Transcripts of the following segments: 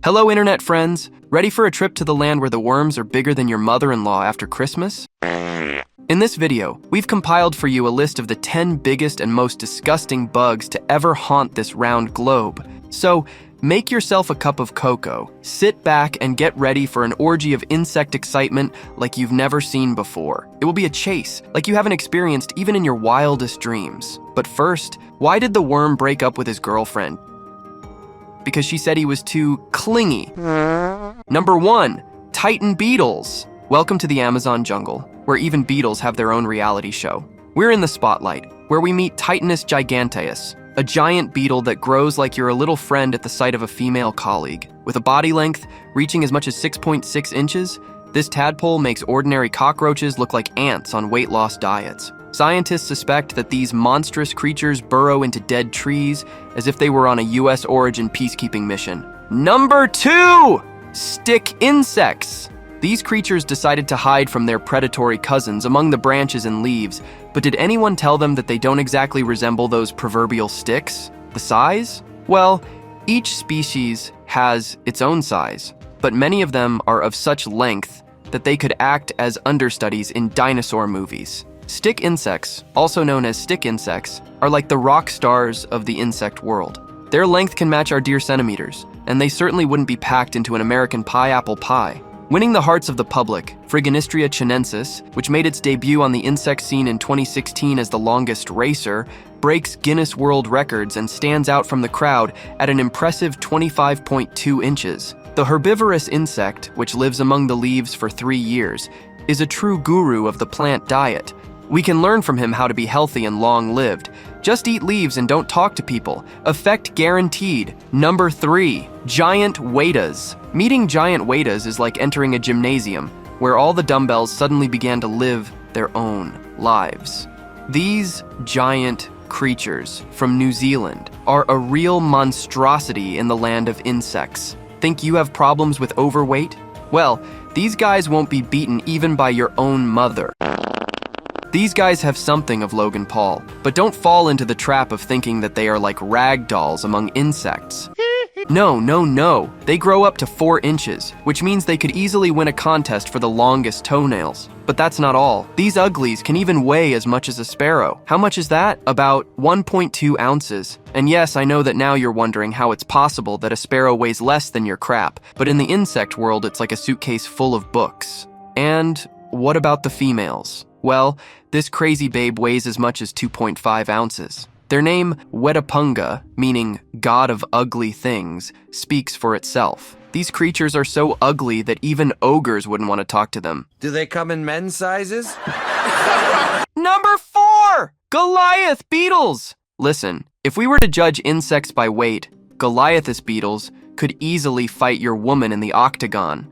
Hello, internet friends. Ready for a trip to the land where the worms are bigger than your mother-in-law after Christmas? In this video, we've compiled for you a list of the 10 biggest and most disgusting bugs to ever haunt this round globe. So, make yourself a cup of cocoa, sit back, and get ready for an orgy of insect excitement like you've never seen before. It will be a chase, like you haven't experienced even in your wildest dreams. But first, why did the worm break up with his girlfriend? Because she said he was too clingy. Number 1, Titan beetles. Welcome to the Amazon jungle, where even beetles have their own reality show. We're in the spotlight, where we meet Titanus giganteus, a giant beetle that grows like you're a little friend at the sight of a female colleague. With a body length reaching as much as 6.6 inches, this tadpole makes ordinary cockroaches look like ants on weight loss diets. Scientists suspect that these monstrous creatures burrow into dead trees as if they were on a US origin peacekeeping mission. Number 2, stick insects. These creatures decided to hide from their predatory cousins among the branches and leaves, but did anyone tell them that they don't exactly resemble those proverbial sticks? The size? Well, each species has its own size, but many of them are of such length that they could act as understudies in dinosaur movies. Stick insects, also known as stick insects, are like the rock stars of the insect world. Their length can match our dear centimeters, and they certainly wouldn't be packed into an American pineapple pie. Winning the hearts of the public, Phryganistria chinensis, which made its debut on the insect scene in 2016 as the longest racer, breaks Guinness World Records and stands out from the crowd at an impressive 25.2 inches. The herbivorous insect, which lives among the leaves for 3 years, is a true guru of the plant diet. We can learn from him how to be healthy and long-lived. Just eat leaves and don't talk to people. Effect guaranteed. Number 3, giant waitas. Meeting giant waitas is like entering a gymnasium, where all the dumbbells suddenly began to live their own lives. These giant creatures from New Zealand are a real monstrosity in the land of insects. Think you have problems with overweight? Well, these guys won't be beaten even by your own mother. These guys have something of Logan Paul, but don't fall into the trap of thinking that they are like rag dolls among insects. No. They grow up to 4 inches, which means they could easily win a contest for the longest toenails. But that's not all. These uglies can even weigh as much as a sparrow. How much is that? About 1.2 ounces. And yes, I know that now you're wondering how it's possible that a sparrow weighs less than your crap, but in the insect world, it's like a suitcase full of books. And what about the females? Well, this crazy babe weighs as much as 2.5 ounces. Their name, Wetapunga, meaning god of ugly things, speaks for itself. These creatures are so ugly that even ogres wouldn't want to talk to them. Do they come in men's sizes? Number 4, Goliath Beetles. Listen, if we were to judge insects by weight, Goliath Beetles could easily fight your woman in the octagon.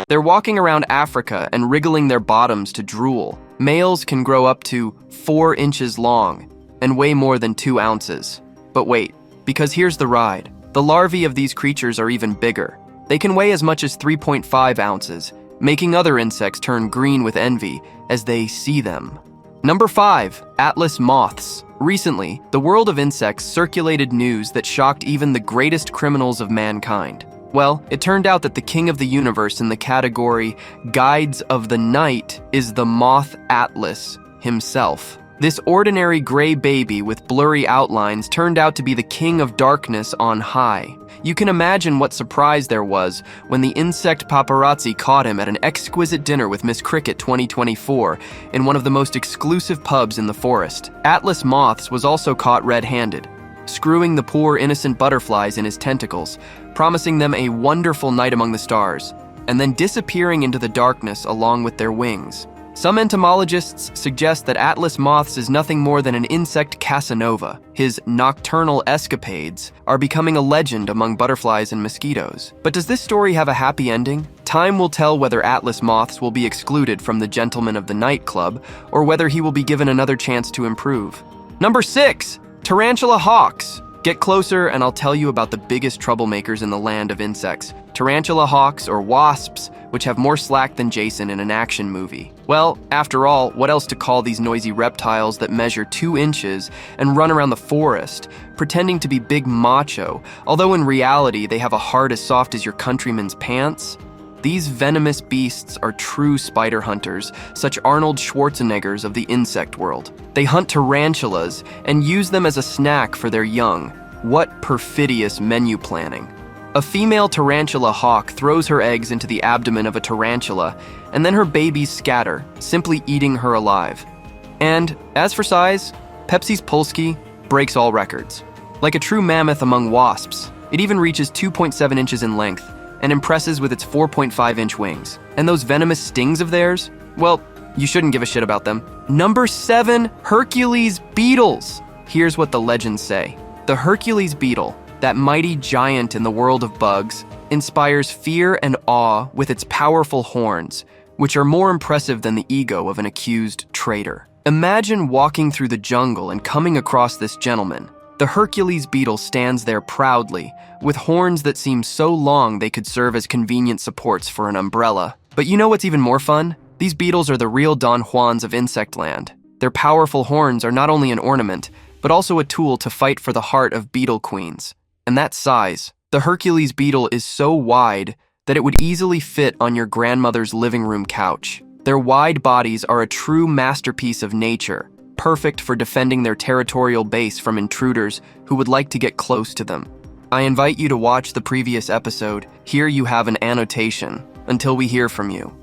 They're walking around Africa and wriggling their bottoms to drool. Males can grow up to 4 inches long and weigh more than 2 ounces. But wait, because here's the ride. The larvae of these creatures are even bigger. They can weigh as much as 3.5 ounces, making other insects turn green with envy as they see them. Number 5, Atlas moths. Recently, the world of insects circulated news that shocked even the greatest criminals of mankind. Well, it turned out that the king of the universe in the category Guides of the Night is the moth Atlas himself. This ordinary gray baby with blurry outlines turned out to be the king of darkness on high. You can imagine what surprise there was when the insect paparazzi caught him at an exquisite dinner with Miss Cricket 2024 in one of the most exclusive pubs in the forest. Atlas moths was also caught red-handed, screwing the poor innocent butterflies in his tentacles, promising them a wonderful night among the stars, and then disappearing into the darkness along with their wings. Some entomologists suggest that Atlas moths is nothing more than an insect Casanova. His nocturnal escapades are becoming a legend among butterflies and mosquitoes. But does this story have a happy ending? Time will tell whether Atlas moths will be excluded from the Gentlemen of the Night Club, or whether he will be given another chance to improve. Number 6, Tarantula Hawks. Get closer and I'll tell you about the biggest troublemakers in the land of insects, Tarantula Hawks or Wasps, which have more slack than Jason in an action movie. Well, after all, what else to call these noisy reptiles that measure 2 inches and run around the forest, pretending to be big macho, although in reality they have a heart as soft as your countryman's pants? These venomous beasts are true spider hunters, such Arnold Schwarzeneggers of the insect world. They hunt tarantulas and use them as a snack for their young. What perfidious menu planning. A female tarantula hawk throws her eggs into the abdomen of a tarantula, and then her babies scatter, simply eating her alive. And as for size, Pepsi's Polsky breaks all records. Like a true mammoth among wasps, it even reaches 2.7 inches in length, and impresses with its 4.5-inch wings. And those venomous stings of theirs? Well, you shouldn't give a shit about them. Number 7, Hercules Beetles. Here's what the legends say. The Hercules beetle, that mighty giant in the world of bugs, inspires fear and awe with its powerful horns, which are more impressive than the ego of an accused traitor. Imagine walking through the jungle and coming across this gentleman. The Hercules beetle stands there proudly, with horns that seem so long they could serve as convenient supports for an umbrella. But you know what's even more fun? These beetles are the real Don Juans of Insectland. Their powerful horns are not only an ornament, but also a tool to fight for the heart of beetle queens. And that size. The Hercules beetle is so wide that it would easily fit on your grandmother's living room couch. Their wide bodies are a true masterpiece of nature, perfect for defending their territorial base from intruders who would like to get close to them. I invite you to watch the previous episode. Here you have an annotation. Until we hear from you.